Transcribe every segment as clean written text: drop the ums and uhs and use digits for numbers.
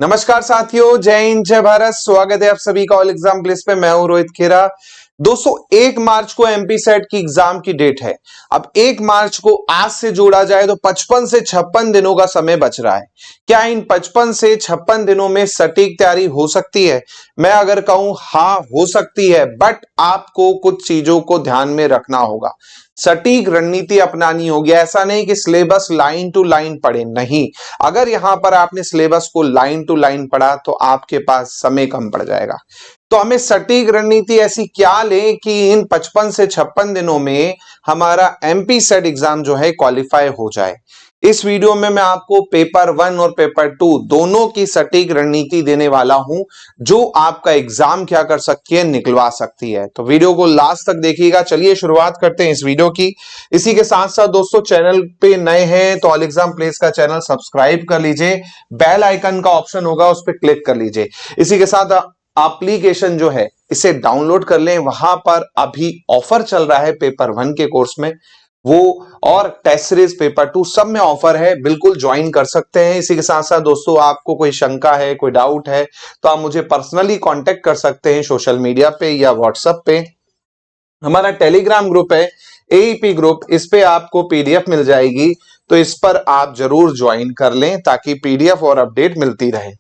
नमस्कार साथियों, जय हिंद जय भारत। स्वागत है आप सभी का ऑल एग्जाम प्लेस पे। मैं हूं रोहित खेरा। दोस्तों 1 मार्च को एमपी सेट की एग्जाम की डेट है। अब 1 मार्च को आज से जोड़ा जाए तो 55 से 56 दिनों का समय बच रहा है। क्या इन 55 से 56 दिनों में सटीक तैयारी हो सकती है? मैं अगर कहूं हाँ हो सकती है, बट आपको कुछ चीजों को ध्यान में रखना होगा। सटीक रणनीति अपनानी होगी। ऐसा नहीं कि सिलेबस लाइन टू लाइन पढ़े, नहीं। अगर यहां पर आपने सिलेबस को लाइन टू लाइन पढ़ा तो आपके पास समय कम पड़ जाएगा। तो हमें सटीक रणनीति ऐसी क्या लें कि इन 55 से 56 दिनों में हमारा एमपी सेट एग्जाम जो है क्वालिफाई हो जाए। इस वीडियो में मैं आपको पेपर 1 और पेपर 2 दोनों की सटीक रणनीति देने वाला हूं, जो आपका एग्जाम क्या कर सकती है, निकलवा सकती है। तो वीडियो को लास्ट तक देखिएगा। चलिए शुरुआत करते हैं इस वीडियो की। इसी के साथ साथ दोस्तों, चैनल पे नए हैं तो ऑल एग्जाम प्लेस का चैनल सब्सक्राइब कर लीजिए। बेल आइकन का ऑप्शन होगा, उस पर क्लिक कर लीजिए। इसी के साथ एप्लीकेशन जो है इसे डाउनलोड कर लें। वहां पर अभी ऑफर चल रहा है पेपर 1 के कोर्स में, वो और टेस्ट सीरीज पेपर 2 सब में ऑफर है, बिल्कुल ज्वाइन कर सकते हैं। इसी के साथ साथ दोस्तों, आपको कोई शंका है, कोई डाउट है तो आप मुझे पर्सनली कांटेक्ट कर सकते हैं सोशल मीडिया पे या व्हाट्सएप पे। हमारा टेलीग्राम ग्रुप है एईपी ग्रुप, इस पे आपको पीडीएफ मिल जाएगी, तो इस पर आप जरूर ज्वाइन कर लें ताकि पीडीएफ और अपडेट मिलती रहे।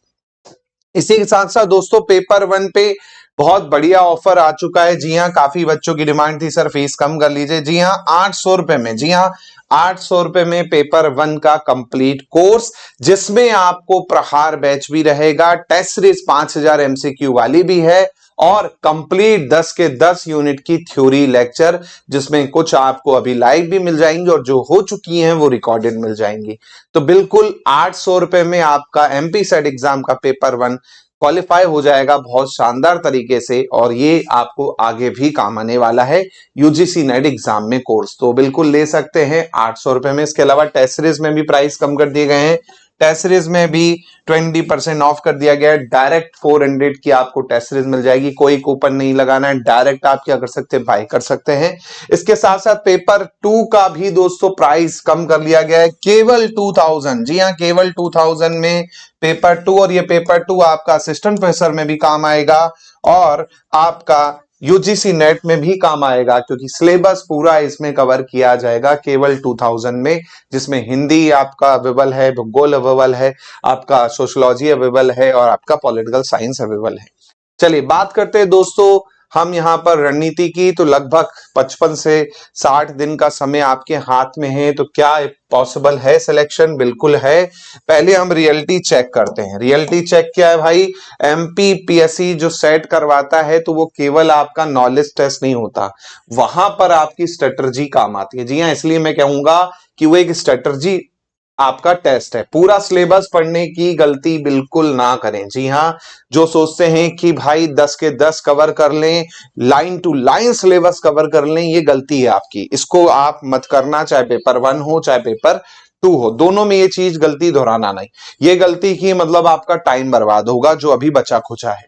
इसी के साथ साथ दोस्तों, पेपर 1 पे बहुत बढ़िया ऑफर आ चुका है। जी हाँ, काफी बच्चों की डिमांड थी सर फीस कम कर लीजिए। जी हाँ, 800 रुपए में, जी हाँ 800 रुपए में पेपर 1 का कंप्लीट कोर्स, जिसमें आपको प्रहार बैच भी रहेगा, टेस्ट सीरीज 5000 एमसीक्यू वाली भी है और कंप्लीट 10 के 10 यूनिट की थ्योरी लेक्चर, जिसमें कुछ आपको अभी लाइव भी मिल जाएंगे और जो हो चुकी हैं वो रिकॉर्डेड मिल जाएंगी। तो बिल्कुल 800 रुपए में आपका एमपी सेट एग्जाम का पेपर 1 क्वालिफाई हो जाएगा बहुत शानदार तरीके से, और ये आपको आगे भी काम आने वाला है यूजीसी नेट एग्जाम में कोर्स। तो बिल्कुल ले सकते हैं 800 रुपए में। इसके अलावा टेस्ट सीरीज में भी प्राइस कम कर दिए गए हैं। टेस्ट सीरीज में भी 20% ऑफ कर दिया गया है। डायरेक्ट 400 की आपको टेस्ट सीरीज मिल जाएगी, कोई कूपन नहीं लगाना है, डायरेक्ट आप क्या कर सकते हैं, बाय कर सकते हैं। इसके साथ साथ पेपर 2 का भी दोस्तों प्राइस कम कर लिया गया है, केवल 2000। जी हाँ, केवल 2000 में पेपर 2, और ये पेपर 2 आपका असिस्टेंट प्रोफेसर में भी काम आएगा और आपका यूजीसी नेट में भी काम आएगा, क्योंकि सिलेबस पूरा इसमें कवर किया जाएगा केवल 2000 में, जिसमें हिंदी आपका अवेलेबल है, भूगोल अवेलेबल है, आपका सोशियोलॉजी अवेलेबल है और आपका पॉलिटिकल साइंस अवेलेबल है। चलिए बात करते हैं दोस्तों हम यहां पर रणनीति की। तो लगभग 55 से 60 दिन का समय आपके हाथ में है, तो क्या पॉसिबल है सिलेक्शन? बिल्कुल है। पहले हम रियलिटी चेक करते हैं। रियलिटी चेक क्या है भाई? एमपीपीएससी जो सेट करवाता है तो वो केवल आपका नॉलेज टेस्ट नहीं होता, वहां पर आपकी स्ट्रेटजी काम आती है। जी हाँ, इसलिए मैं कहूंगा कि वो एक स्ट्रेटजी आपका टेस्ट है। पूरा सिलेबस पढ़ने की गलती बिल्कुल ना करें। जी हाँ, जो सोचते हैं कि भाई 10 के 10 कवर कर लें, line to line syllabus cover कर लें, ये गलती है आपकी। इसको आप मत करना, चाहे पेपर 1 हो चाहे पेपर 2 हो, दोनों में ये चीज गलती दोहराना नहीं। ये गलती की मतलब आपका टाइम बर्बाद होगा जो अभी बचा खुचा है।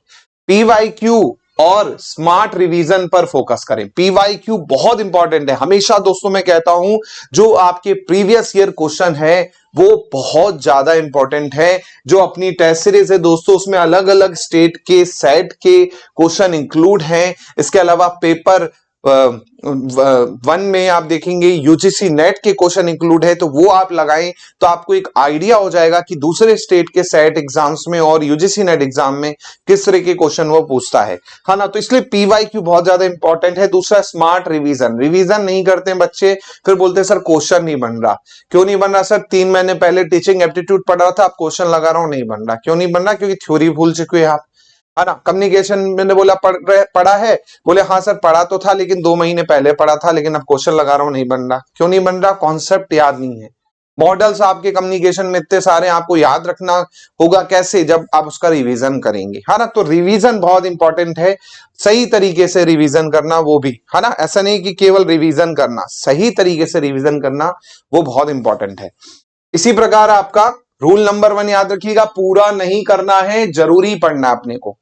पीवाईक्यू और स्मार्ट रिवीजन पर फोकस करें। पीवाईक्यू बहुत इंपॉर्टेंट है। हमेशा दोस्तों मैं कहता हूं, जो आपके प्रीवियस ईयर क्वेश्चन है वो बहुत ज्यादा इंपॉर्टेंट है। जो अपनी टेस्ट सीरीज है दोस्तों, उसमें अलग अलग स्टेट के सेट के क्वेश्चन इंक्लूड हैं। इसके अलावा पेपर 1 में आप देखेंगे यूजीसी नेट के क्वेश्चन इंक्लूड है, तो वो आप लगाएं तो आपको एक आइडिया हो जाएगा कि दूसरे स्टेट के सेट एग्जाम्स में और यूजीसी नेट एग्जाम में किस तरह के क्वेश्चन वो पूछता है ना। तो इसलिए पीवाईक्यू बहुत ज्यादा इंपॉर्टेंट है। दूसरा स्मार्ट रिवीजन। रिवीजन नहीं करते हैं बच्चे, फिर बोलते हैं सर क्वेश्चन नहीं बन रहा। क्यों नहीं बन रहा सर? 3 महीने पहले टीचिंग एप्टीट्यूड पढ़ रहा था, अब क्वेश्चन लगा रहा हूं, नहीं बन रहा। क्यों नहीं बन रहा? क्योंकि थ्योरी भूल चुके हैं आप, है ना। कम्युनिकेशन मैंने बोला पढ़ा है, बोले हाँ सर पढ़ा तो था लेकिन 2 महीने पहले पढ़ा था, लेकिन अब क्वेश्चन लगा रहा हूं, नहीं बन रहा। क्यों नहीं बन रहा? कॉन्सेप्ट याद नहीं है। मॉडल्स आपके कम्युनिकेशन में इतने सारे, आपको याद रखना होगा कैसे? जब आप उसका रिवीजन करेंगे, है ना। तो रिवीजन बहुत इंपॉर्टेंट है। सही तरीके से रिवीजन करना वो भी, है ना। ऐसा नहीं कि केवल रिवीजन करना, सही तरीके से रिवीजन करना वो बहुत इंपॉर्टेंट है। इसी प्रकार आपका रूल नंबर 1 याद रखिएगा, पूरा नहीं करना है, जरूरी पढ़ना अपने को।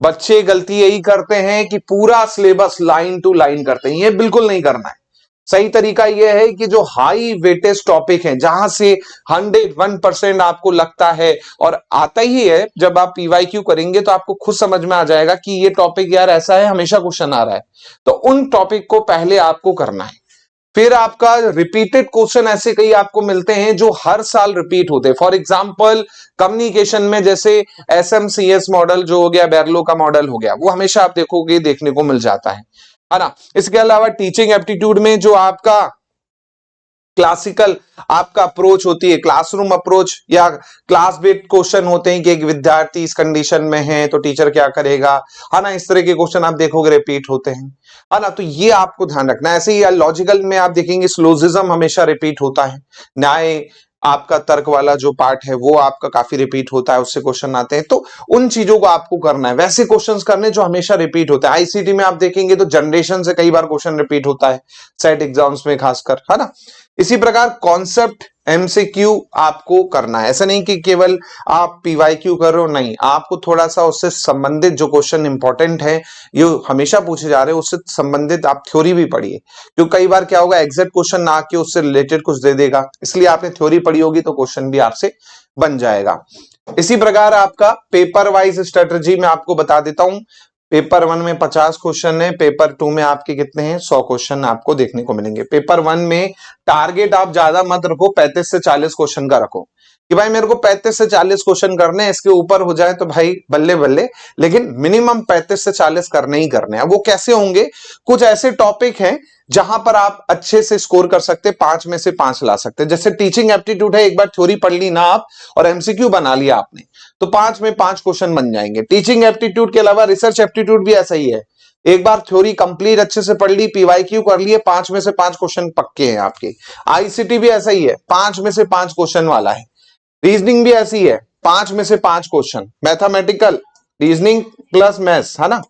बच्चे गलती यही करते हैं कि पूरा सिलेबस लाइन टू लाइन करते हैं, ये बिल्कुल नहीं करना है। सही तरीका यह है कि जो हाई वेटेज टॉपिक है, जहां से 101% आपको लगता है और आता ही है, जब आप पीवाईक्यू करेंगे तो आपको खुद समझ में आ जाएगा कि ये टॉपिक यार ऐसा है, हमेशा क्वेश्चन आ रहा है, तो उन टॉपिक को पहले आपको करना है। फिर आपका रिपीटेड क्वेश्चन ऐसे कई आपको मिलते हैं जो हर साल रिपीट होते हैं। फॉर एग्जांपल कम्युनिकेशन में जैसे एसएमसीएस मॉडल जो हो गया, बेरलो का मॉडल हो गया, वो हमेशा आप देखोगे देखने को मिल जाता है ना। इसके अलावा टीचिंग एप्टीट्यूड में जो आपका क्लासिकल आपका अप्रोच होती है, क्लासरूम अप्रोच या क्लास बेस्ड क्वेश्चन होते हैं कि एक विद्यार्थी इस कंडीशन में है तो टीचर क्या करेगा, है ना, इस तरह के क्वेश्चन आप देखोगे रिपीट होते हैं, है ना। तो ये आपको ध्यान रखना है। ऐसे ही लॉजिकल में आप देखेंगे सिलोजिज्म हमेशा रिपीट होता है, न्याय आपका तर्क वाला जो पार्ट है वो आपका काफी रिपीट होता है, उससे क्वेश्चन आते हैं, तो उन चीजों को आपको करना है, वैसे क्वेश्चंस करने जो हमेशा रिपीट होते हैं। आईसीटी में आप देखेंगे तो जनरेशन से कई बार क्वेश्चन रिपीट होता है, सेट एग्जाम्स में खासकर, है ना। इसी प्रकार कॉन्सेप्ट एमसीक्यू आपको करना है, ऐसा नहीं कि केवल आप पीवाईक्यू कर रहे हो, नहीं, आपको थोड़ा सा उससे संबंधित जो क्वेश्चन इंपॉर्टेंट है, ये हमेशा पूछे जा रहे हो, उससे संबंधित आप थ्योरी भी पढ़िए, क्योंकि कई बार क्या होगा एग्जैक्ट क्वेश्चन ना आके उससे रिलेटेड कुछ दे देगा, इसलिए आपने थ्योरी पढ़ी होगी तो क्वेश्चन भी आपसे बन जाएगा। इसी प्रकार आपका पेपर वाइज स्ट्रेटजी में आपको बता देता हूं, पेपर 1 में 50 क्वेश्चन है, पेपर 2 में आपके कितने हैं, 100 क्वेश्चन आपको देखने को मिलेंगे। पेपर 1 में टारगेट आप ज्यादा मत रखो, 35 से 40 क्वेश्चन का रखो कि भाई मेरे को 35 से 40 क्वेश्चन करने हैं, इसके ऊपर हो जाए तो भाई बल्ले बल्ले, लेकिन मिनिमम 35 से 40 करने ही करने हैं। वो कैसे होंगे, कुछ ऐसे टॉपिक हैं जहां पर आप अच्छे से स्कोर कर सकते, 5 में से 5 ला सकते। जैसे टीचिंग एप्टीट्यूड है, एक बार थ्योरी पढ़ ली ना आप और एमसीक्यू बना लिया आपने, तो 5 में 5 क्वेश्चन बन जाएंगे। टीचिंग एप्टीट्यूड के अलावा रिसर्च एप्टीट्यूड भी ऐसा ही है, एक बार थ्योरी कंप्लीट अच्छे से पढ़ ली, पीवाईक्यू कर लिए, 5 में से 5 क्वेश्चन पक्के हैं आपके। आईसीटी भी ऐसा ही है, 5 में से 5 क्वेश्चन वाला है। रीजनिंग भी ऐसी है, 5 में से 5 question. Mathematical reasoning plus maths, है ना,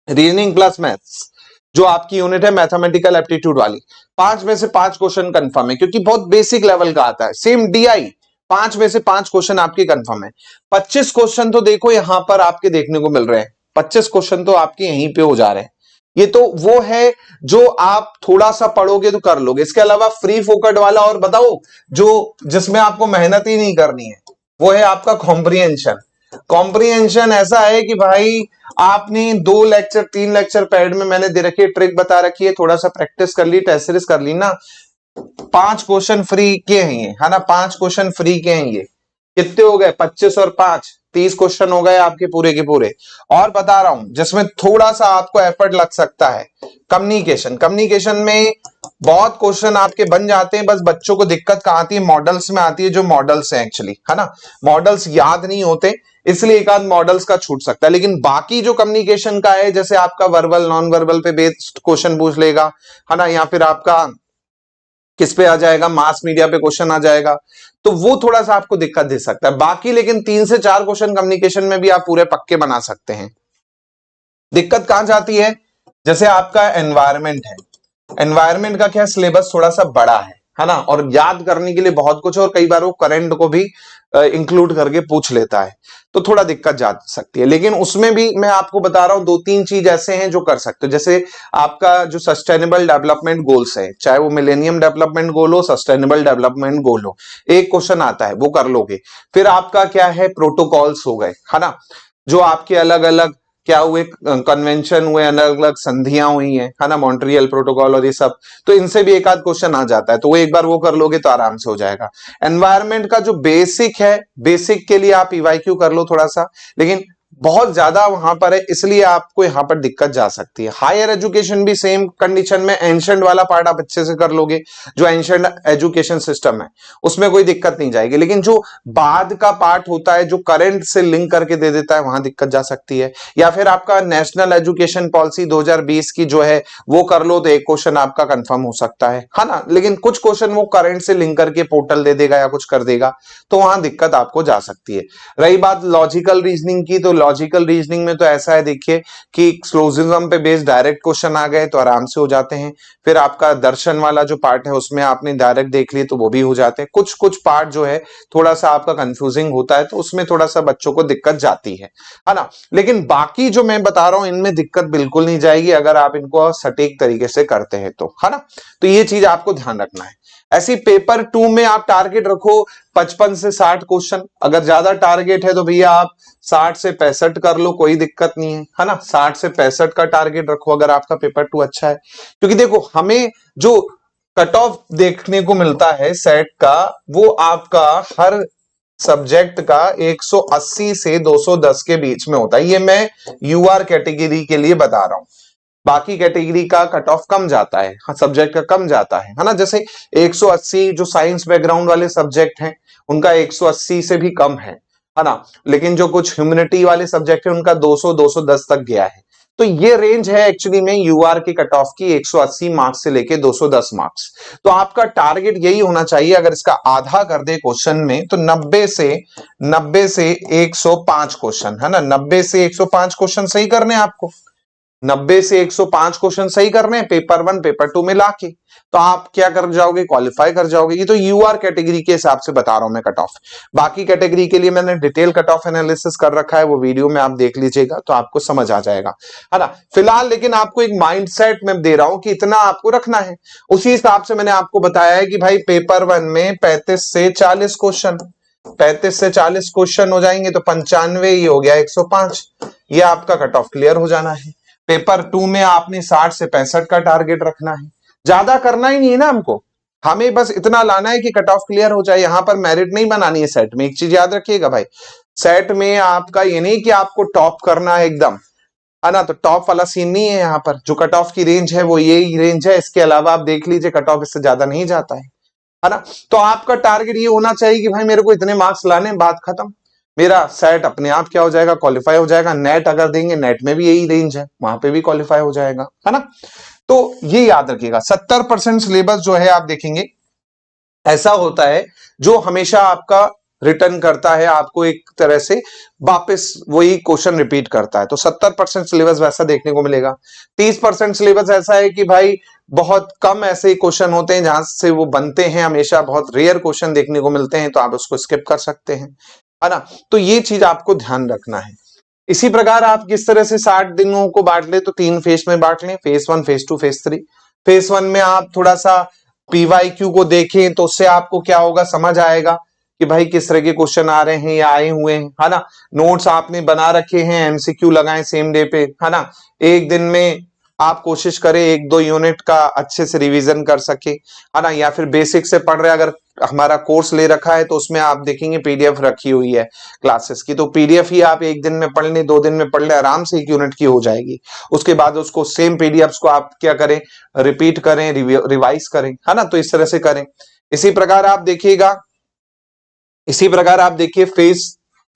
रीजनिंग प्लस मैथ्स जो आपकी यूनिट है मैथमेटिकल एप्टीट्यूड वाली, 5 में से 5 क्वेश्चन कंफर्म है, क्योंकि बहुत बेसिक लेवल का आता है। सेम डीआई 5 में से 5 क्वेश्चन आपके कंफर्म है। 25 क्वेश्चन तो देखो यहां पर आपके देखने को मिल रहे हैं, 25 क्वेश्चन तो आपके यहीं पे हो जा रहे हैं। ये तो वो है जो आप थोड़ा सा पढ़ोगे तो कर लोगे। इसके अलावा फ्री फोकट वाला और बताओ, जो जिसमें आपको मेहनत ही नहीं करनी है, वो है आपका कॉम्प्रिहेंशन। कॉम्प्रिहेंशन ऐसा है कि भाई आपने 2 लेक्चर 3 लेक्चर पैड में मैंने दे रखी है, ट्रिक बता रखी है, थोड़ा सा प्रैक्टिस कर ली, टेस्ट सीरीज कर ली ना, 5 क्वेश्चन फ्री के हैं ये, है ना, 5 क्वेश्चन फ्री के हैं ये। कितने हो गए, 25 और 5 30 क्वेश्चन हो गए आपके पूरे के पूरे। और बता रहा हूं जिसमें थोड़ा सा आपको एफर्ट लग सकता है, कम्युनिकेशन। कम्युनिकेशन में बहुत क्वेश्चन आपके बन जाते हैं, बस बच्चों को दिक्कत कहां आती है, मॉडल्स में आती है, जो मॉडल्स हैं एक्चुअली, है ना, मॉडल्स याद नहीं होते, इसलिए एक आध मॉडल्स का छूट सकता है। लेकिन बाकी जो कम्युनिकेशन का है, जैसे आपका वर्बल नॉन वर्बल पे बेस्ड क्वेश्चन पूछ लेगा, है ना, या फिर आपका किस पे आ जाएगा, मास मीडिया पे क्वेश्चन आ जाएगा, तो वो थोड़ा सा आपको दिक्कत दे सकता है। बाकी लेकिन 3 से 4 क्वेश्चन कम्युनिकेशन में भी आप पूरे पक्के बना सकते हैं। दिक्कत कहां जाती है, जैसे आपका एनवायरमेंट है, एनवायरमेंट का क्या सिलेबस थोड़ा सा बड़ा है ना, और याद करने के लिए बहुत कुछ, और कई बार वो करंट को भी इंक्लूड करके पूछ लेता है, तो थोड़ा दिक्कत जा सकती है। लेकिन उसमें भी मैं आपको बता रहा हूं 2-3 चीज ऐसे हैं जो कर सकते हो। जैसे आपका जो सस्टेनेबल डेवलपमेंट गोल्स है, चाहे वो मिलेनियम डेवलपमेंट गोल हो, सस्टेनेबल डेवलपमेंट गोल हो, एक क्वेश्चन आता है वो कर लोगे। फिर आपका क्या है, प्रोटोकॉल्स हो गए, है ना, जो आपके अलग अलग क्या हुए, कन्वेंशन हुए, अलग अलग संधियां हुई हैं, है ना, मॉन्ट्रियल प्रोटोकॉल और ये सब, तो इनसे भी एक आध क्वेश्चन आ जाता है, तो वो एक बार वो कर लोगे तो आराम से हो जाएगा। एनवायरनमेंट का जो बेसिक है, बेसिक के लिए आप ईवाईक्यू कर लो थोड़ा सा, लेकिन बहुत ज्यादा वहां पर है, इसलिए आपको यहां पर दिक्कत जा सकती है। हायर एजुकेशन भी सेम कंडीशन में, एंशंट वाला पार्ट आप अच्छे से कर लोगे, जो एंशंट एजुकेशन सिस्टम है उसमें कोई दिक्कत नहीं जाएगी। लेकिन जो बाद का पार्ट होता है, जो करंट से लिंक करके दे देता है, वहां दिक्कत जा सकती है। या फिर आपका नेशनल एजुकेशन पॉलिसी 2020 की जो है वो कर लो, तो एक क्वेश्चन आपका कंफर्म हो सकता है ना। लेकिन कुछ क्वेश्चन वो करंट से लिंक करके पोर्टल दे देगा या कुछ कर देगा, तो वहां दिक्कत आपको जा सकती है। रही बात लॉजिकल रीजनिंग की, तो लॉजिकल रीजनिंग में तो ऐसा है, देखिए कि सिलोजिज्म पे बेस्ड डायरेक्ट क्वेश्चन आ गए तो आराम से हो जाते हैं। फिर आपका दर्शन वाला जो पार्ट है उसमें आपने डायरेक्ट देख लिए तो वो भी हो जाते हैं। कुछ कुछ पार्ट जो है थोड़ा सा आपका कंफ्यूजिंग होता है तो उसमें थोड़ा सा बच्चों को दिक्कत जाती है ना। लेकिन बाकी जो मैं बता रहा हूं इनमें दिक्कत बिल्कुल नहीं जाएगी अगर आप इनको सटीक तरीके से करते हैं तो, है ना। तो ये चीज आपको ध्यान रखना है। ऐसी पेपर 2 में आप टारगेट रखो 55 से 60 क्वेश्चन। अगर ज्यादा टारगेट है तो भैया आप 60 से 65 कर लो, कोई दिक्कत नहीं है ना। 60 से 65 का टारगेट रखो अगर आपका पेपर 2 अच्छा है। क्योंकि देखो हमें जो कट ऑफ देखने को मिलता है सेट का, वो आपका हर सब्जेक्ट का 180 से 210 के बीच में होता है। ये मैं यूआर कैटेगरी के लिए बता रहा हूं। बाकी कैटेगरी का कट ऑफ कम जाता है, हाँ, सब्जेक्ट का कम जाता है ना। जैसे 180 जो साइंस बैकग्राउंड वाले सब्जेक्ट हैं उनका 180 से भी कम है ना। लेकिन जो कुछ ह्यूमैनिटी वाले सब्जेक्ट है उनका 200 210 तक गया है। तो ये रेंज है एक्चुअली में यूआर के कट ऑफ की, 180 मार्क्स से लेके 210 मार्क्स। तो आपका टारगेट यही होना चाहिए। अगर इसका आधा कर दे क्वेश्चन में तो 90 से 105 क्वेश्चन, है ना। 90 से 105 क्वेश्चन सही करने आपको, 90 से 105 क्वेश्चन सही करने हैं पेपर 1 पेपर 2 में लाके, तो आप क्या कर जाओगे, क्वालिफाई कर जाओगे। ये तो यूआर कैटेगरी के हिसाब से बता रहा हूं मैं कट ऑफ। बाकी कैटेगरी के लिए मैंने डिटेल कट ऑफ एनालिसिस कर रखा है, वो वीडियो में आप देख लीजिएगा तो आपको समझ आ जाएगा, है ना। फिलहाल लेकिन आपको एक माइंडसेट में दे रहा हूं कि इतना आपको रखना है। उसी हिसाब से मैंने आपको बताया है कि भाई पेपर 1 में 35 से 40 क्वेश्चन, 35 से 40 क्वेश्चन हो जाएंगे तो 95, ये हो गया 105। ये आपका कट ऑफ क्लियर हो जाना है। पेपर 2 में आपने 60 से 65 का टारगेट रखना है। ज्यादा करना ही नहीं है ना हमको, हमें बस इतना लाना है कि कट ऑफ क्लियर हो जाए। यहां पर मेरिट नहीं बनानी है सेट में। एक चीज याद रखिएगा भाई, सेट में आपका ये नहीं कि आपको टॉप करना है एकदम, है ना। तो टॉप वाला सीन नहीं है यहाँ पर। जो कट ऑफ की रेंज है वो यही रेंज है, इसके अलावा आप देख लीजिए कट ऑफ इससे ज्यादा नहीं जाता है ना। तो आपका टारगेट ये होना चाहिए कि भाई मेरे को इतने मार्क्स लाने, बात खत्म। मेरा सेट अपने आप क्या हो जाएगा, क्वालिफाई हो जाएगा। नेट अगर देंगे, नेट में भी यही रेंज है, वहां पे भी क्वालिफाई हो जाएगा, है ना। तो ये याद रखिएगा 70% सिलेबस जो है आप देखेंगे ऐसा होता है जो हमेशा आपका रिटर्न करता है, आपको एक तरह से वापस वही क्वेश्चन रिपीट करता है। तो 70% सिलेबस वैसा देखने को मिलेगा। 30% सिलेबस ऐसा है कि भाई बहुत कम ऐसे क्वेश्चन होते हैं जहां से वो बनते हैं, हमेशा बहुत रेयर क्वेश्चन देखने को मिलते हैं, तो आप उसको स्किप कर सकते हैं, है ना। तो ये चीज आपको ध्यान रखना है। इसी प्रकार आप किस तरह से 60 दिनों को बांट ले, तो 3 फेज में बांट लें, फेज 1 फेज 2 फेज 3। फेज 1 में आप थोड़ा सा पीवाईक्यू को देखें तो उससे आपको क्या होगा, समझ आएगा कि भाई किस तरह के क्वेश्चन आ रहे हैं या आए हुए हैं, है ना। नोट्स आपने बना रखे हैं, एमसीक्यू लगाएं सेम डे पे, है ना। एक दिन में आप कोशिश करें 1-2 यूनिट का अच्छे से रिवीजन कर सके, है ना। या फिर बेसिक से पढ़ रहे, अगर हमारा कोर्स ले रखा है तो उसमें आप देखेंगे पीडीएफ रखी हुई है क्लासेस की, तो पीडीएफ ही आप एक दिन में पढ़ लें, 2 दिन में पढ़ लें, आराम से 1 यूनिट की हो जाएगी। उसके बाद उसको सेम पीडीएफ को आप क्या करें, रिपीट करें, रिवाइज करें, है ना। तो इस तरह से करें। इसी प्रकार आप देखिएगा, इसी प्रकार आप देखिए फेज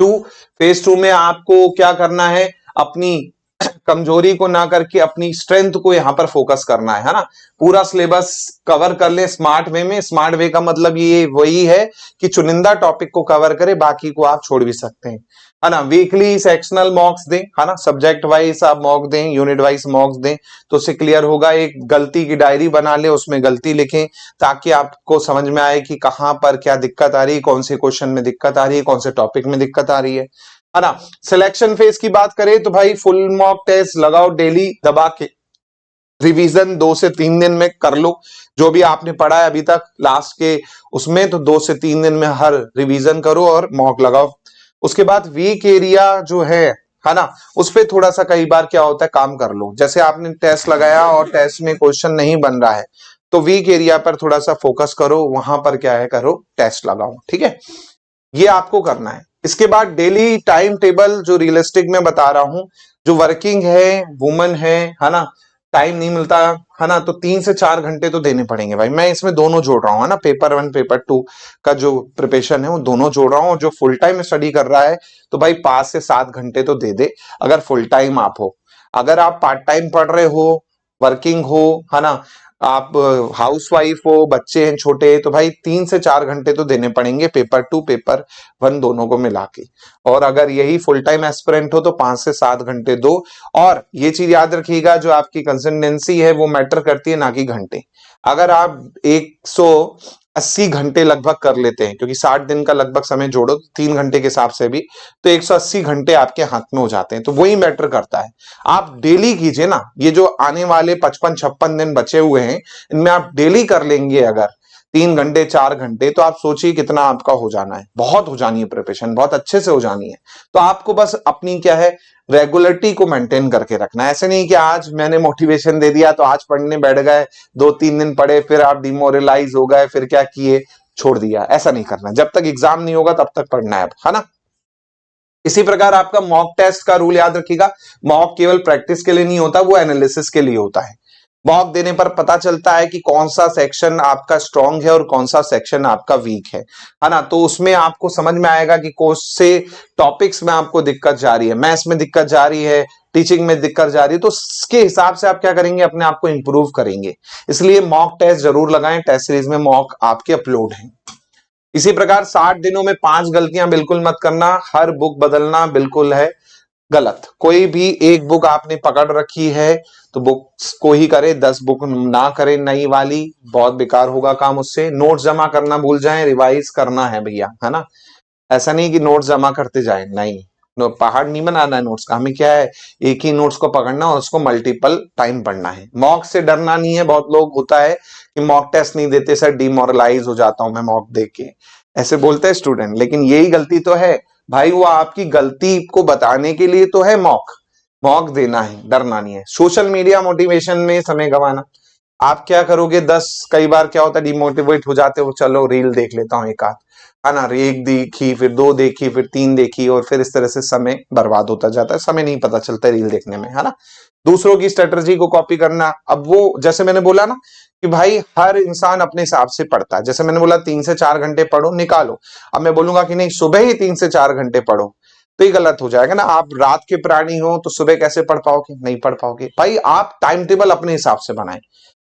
2 में आपको क्या करना है, अपनी कमजोरी को ना करके अपनी स्ट्रेंथ को यहां पर फोकस करना है ना। पूरा सिलेबस कवर कर ले स्मार्ट वे में। स्मार्ट वे का मतलब ये वही है कि चुनिंदा टॉपिक को कवर करे, बाकी को आप छोड़ भी सकते हैं, है ना। वीकली सेक्शनल मॉक्स दें, है ना। सब्जेक्ट वाइज आप मॉक दें, यूनिट वाइज मॉक्स दें, तो उससे क्लियर होगा। एक गलती की डायरी बना ले, उसमें गलती लिखें ताकि आपको समझ में आए कि कहां पर क्या दिक्कत आ रही है, कौन से क्वेश्चन में दिक्कत आ रही है, कौन से टॉपिक में दिक्कत आ रही है ना। सिलेक्शन फेज की बात करें तो भाई फुल मॉक टेस्ट लगाओ, डेली दबा के रिवीजन 2 से 3 दिन में कर लो। जो भी आपने पढ़ा है अभी तक लास्ट के उसमें, तो 2 से 3 दिन में हर रिवीजन करो और मॉक लगाओ। उसके बाद वीक एरिया जो है ना, उस पर थोड़ा सा कई बार क्या होता है, काम कर लो। जैसे आपने टेस्ट लगाया और टेस्ट में क्वेश्चन नहीं बन रहा है तो वीक एरिया पर थोड़ा सा फोकस करो, वहां पर क्या है करो, टेस्ट लगाओ, ठीक है। ये आपको करना है। इसके बाद डेली टाइम टेबल जो रियलिस्टिक में बता रहा हूं, जो वर्किंग है, वुमन है ना, टाइम नहीं मिलता, है ना, तो 3 से 4 घंटे तो देने पड़ेंगे भाई। मैं इसमें दोनों जोड़ रहा हूं, है ना। पेपर 1 पेपर 2 का जो प्रिपरेशन है वो दोनों जोड़ रहा हूं। जो फुल टाइम स्टडी कर रहा है तो भाई 5 से 7 घंटे तो दे दे, अगर फुल टाइम आप हो। अगर आप पार्ट टाइम पढ़ रहे हो, वर्किंग हो, है ना, आप हाउस वाइफ हो, बच्चे हैं छोटे, तो भाई 3 से 4 घंटे तो देने पड़ेंगे पेपर 2 पेपर 1 दोनों को मिला के। और अगर यही फुल टाइम एस्पिरेंट हो तो 5 से 7 घंटे दो। और ये चीज याद रखिएगा, जो आपकी कंसिस्टेंसी है वो मैटर करती है, ना कि घंटे। अगर आप 180 घंटे लगभग कर लेते हैं, क्योंकि 60 दिन का लगभग समय जोड़ो 3 घंटे के हिसाब से भी, तो 180 घंटे आपके हाथ में हो जाते हैं। तो वही मैटर करता है। आप डेली कीजिए ना, ये जो आने वाले 55-56 दिन बचे हुए हैं, इनमें आप डेली कर लेंगे अगर 3 घंटे 4 घंटे, तो आप सोचिए कितना आपका हो जाना है। बहुत हो जानी है प्रिपरेशन, बहुत अच्छे से हो जानी है। तो आपको बस अपनी क्या है, रेगुलरिटी को मेंटेन करके रखना है। ऐसे नहीं कि आज मैंने मोटिवेशन दे दिया तो आज पढ़ने बैठ गए, 2-3 दिन पढ़े, फिर आप डिमोरलाइज हो गए, फिर क्या किए, छोड़ दिया। ऐसा नहीं करना। जब तक एग्जाम नहीं होगा तब तक पढ़ना है ना। इसी प्रकार आपका मॉक टेस्ट का रूल याद रखिएगा, मॉक केवल प्रैक्टिस के लिए नहीं होता, वो एनालिसिस के लिए होता है। मॉक देने पर पता चलता है कि कौन सा सेक्शन आपका स्ट्रांग है और कौन सा सेक्शन आपका वीक है ना। तो उसमें आपको समझ में आएगा कि कौन से टॉपिक्स में आपको दिक्कत जा रही है, मैथ्स में दिक्कत जा रही है, टीचिंग में दिक्कत जा रही है, तो उसके हिसाब से आप क्या करेंगे, अपने आप को इंप्रूव करेंगे। इसलिए मॉक टेस्ट जरूर लगाएं, टेस्ट सीरीज में मॉक आपके अपलोड है। इसी प्रकार 60 दिनों में 5 गलतियां बिल्कुल मत करना। हर बुक बदलना बिल्कुल है गलत। कोई भी एक बुक आपने पकड़ रखी है तो बुक्स को ही करे, 10 बुक ना करें नई वाली, बहुत बेकार होगा काम उससे। नोट्स जमा करना भूल जाएं, रिवाइज करना है भैया, है ना। ऐसा नहीं कि नोट्स जमा करते जाए, नहीं, पहाड़ नहीं बनाना है नोट्स का। हमें क्या है, एक ही नोट्स को पकड़ना और उसको मल्टीपल टाइम पढ़ना है। मॉक से डरना नहीं है। बहुत लोग होता है कि मॉक टेस्ट नहीं देते सर, डिमोरलाइज हो जाता हूं मैं मॉक देख के, ऐसे बोलते हैं स्टूडेंट, लेकिन यही गलती तो है भाई। वो आपकी गलती को बताने के लिए तो है मॉक। मॉक देना है, डरना नहीं है। सोशल मीडिया मोटिवेशन में समय गंवाना, आप क्या करोगे, 10 कई बार क्या होता है, डिमोटिवेट हो जाते हो, चलो रील देख लेता हूं एक आध, है ना। एक देखी, फिर 2 देखी, फिर 3 देखी, और फिर इस तरह से समय बर्बाद होता जाता है। समय नहीं पता चलता रील देखने में, है ना। दूसरों की स्ट्रेटजी को कॉपी करना, अब वो जैसे मैंने बोला ना कि भाई हर इंसान अपने हिसाब से पढ़ता है। जैसे मैंने बोला 3 से 4 घंटे पढ़ो, निकालो। अब मैं बोलूंगा कि नहीं सुबह ही 3 से 4 घंटे पढ़ो, तो ये गलत हो जाएगा ना। आप रात के प्राणी हो तो सुबह कैसे पढ़ पाओगे, नहीं पढ़ पाओगे। भाई आप टाइम टेबल अपने हिसाब से बनाएं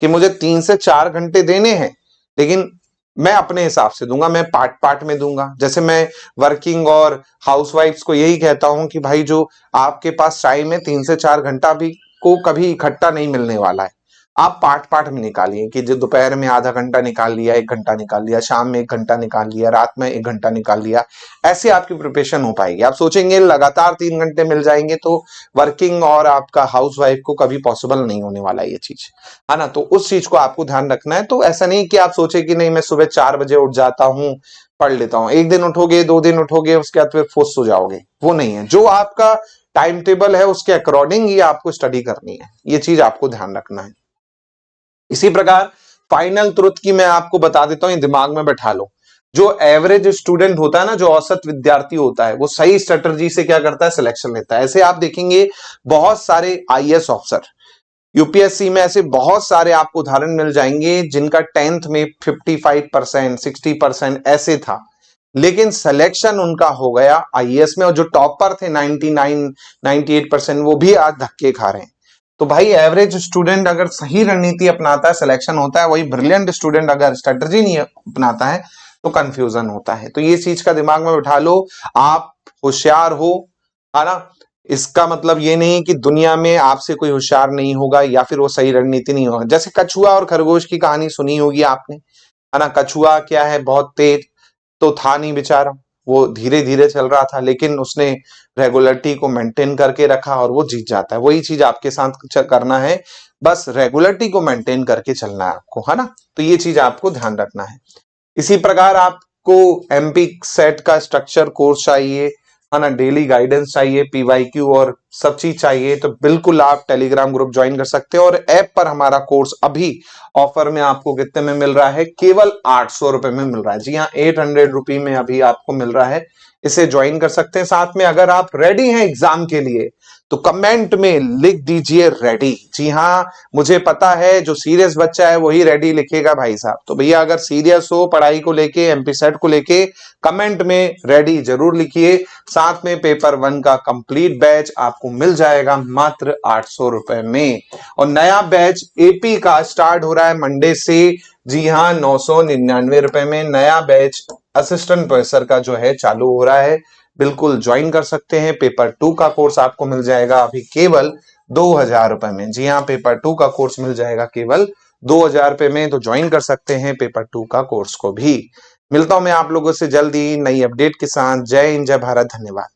कि मुझे 3 से 4 घंटे देने हैं, लेकिन मैं अपने हिसाब से दूंगा, मैं पार्ट पार्ट में दूंगा। जैसे मैं वर्किंग और हाउसवाइफ्स को यही कहता हूं कि भाई जो आपके पास टाइम है 3 से 4 घंटा भी को कभी इकट्ठा नहीं मिलने वाला है। आप पार्ट पार्ट में निकालिए कि जो दोपहर में आधा घंटा निकाल लिया, 1 घंटा निकाल लिया, शाम में 1 घंटा निकाल लिया, रात में 1 घंटा निकाल लिया। ऐसे आपकी प्रिपरेशन हो पाएगी। आप सोचेंगे लगातार 3 घंटे मिल जाएंगे, तो वर्किंग और आपका हाउसवाइफ को कभी पॉसिबल नहीं होने वाला ये चीज, है ना। तो उस चीज को आपको ध्यान रखना है। तो ऐसा नहीं कि आप सोचे कि नहीं मैं सुबह 4 बजे उठ जाता हूं, पढ़ लेता हूं। एक दिन उठोगे, 2 दिन उठोगे, उसके बाद फिर फुस हो जाओगे, वो नहीं है। जो आपका टाइम टेबल है उसके अकॉर्डिंग ही आपको स्टडी करनी है, ये चीज आपको ध्यान रखना है। इसी प्रकार फाइनल ट्रुथ की मैं आपको बता देता हूं, दिमाग में बैठा लो। जो एवरेज स्टूडेंट होता है ना, जो औसत विद्यार्थी होता है, वो सही स्ट्रेटजी से क्या करता है, सिलेक्शन लेता है। ऐसे आप देखेंगे बहुत सारे आईएएस ऑफिसर, यूपीएससी में ऐसे बहुत सारे आपको उदाहरण मिल जाएंगे जिनका 10th में 55%, 60% ऐसे था, लेकिन सिलेक्शन उनका हो गया आईएएस में। और जो टॉपर थे 99, 98%, वो भी आज धक्के खा रहे हैं। तो भाई एवरेज स्टूडेंट अगर सही रणनीति अपनाता है, सिलेक्शन होता है। वही ब्रिलियंट स्टूडेंट अगर स्ट्रेटजी नहीं अपनाता है तो कंफ्यूजन होता है। तो ये चीज का दिमाग में बिठा लो। आप होशियार हो, है ना। इसका मतलब ये नहीं कि दुनिया में आपसे कोई होशियार नहीं होगा या फिर वो सही रणनीति नहीं होगा। जैसे कछुआ और खरगोश की कहानी सुनी होगी आपने, है ना। कछुआ क्या है, बहुत तेज तो था नहीं बेचारा, वो धीरे धीरे चल रहा था, लेकिन उसने रेगुलरिटी को मेंटेन करके रखा और वो जीत जाता है। वही चीज आपके साथ करना है, बस रेगुलरिटी को मेंटेन करके चलना है आपको, है ना। तो ये चीज आपको ध्यान रखना है। इसी प्रकार आपको एमपी सेट का स्ट्रक्चर कोर्स चाहिए, है ना, डेली गाइडेंस चाहिए, पीवाईक्यू और सब चीज चाहिए, तो बिल्कुल आप टेलीग्राम ग्रुप ज्वाइन कर सकते हैं। और ऐप पर हमारा कोर्स अभी ऑफर में आपको कितने में मिल रहा है, केवल 800 रुपए में मिल रहा है। जी हाँ, 800 रुपए में अभी आपको मिल रहा है इसे ज्वाइन कर सकते हैं। साथ में अगर आप रेडी हैं एग्जाम के लिए तो कमेंट में लिख दीजिए रेडी। जी हाँ, मुझे पता है जो सीरियस बच्चा है वही रेडी लिखेगा भाई साहब। तो भैया अगर सीरियस हो पढ़ाई को लेके, एमपी सेट को लेके, कमेंट में रेडी जरूर लिखिए। साथ में पेपर 1 का कंप्लीट बैच आपको मिल जाएगा मात्र 800 रुपए में। और नया बैच एपी का स्टार्ट हो रहा है मंडे से। जी हाँ, 999 रुपए में नया बैच असिस्टेंट प्रोफेसर का जो है चालू हो रहा है। बिल्कुल ज्वाइन कर सकते हैं। पेपर 2 का कोर्स आपको मिल जाएगा अभी केवल 2000 रुपए में। जी हाँ, पेपर 2 का कोर्स मिल जाएगा केवल 2000 रुपए में। तो ज्वाइन कर सकते हैं पेपर 2 का कोर्स को भी। मिलता हूं मैं आप लोगों से जल्दी नई अपडेट के साथ। जय हिंद, जय भारत, धन्यवाद।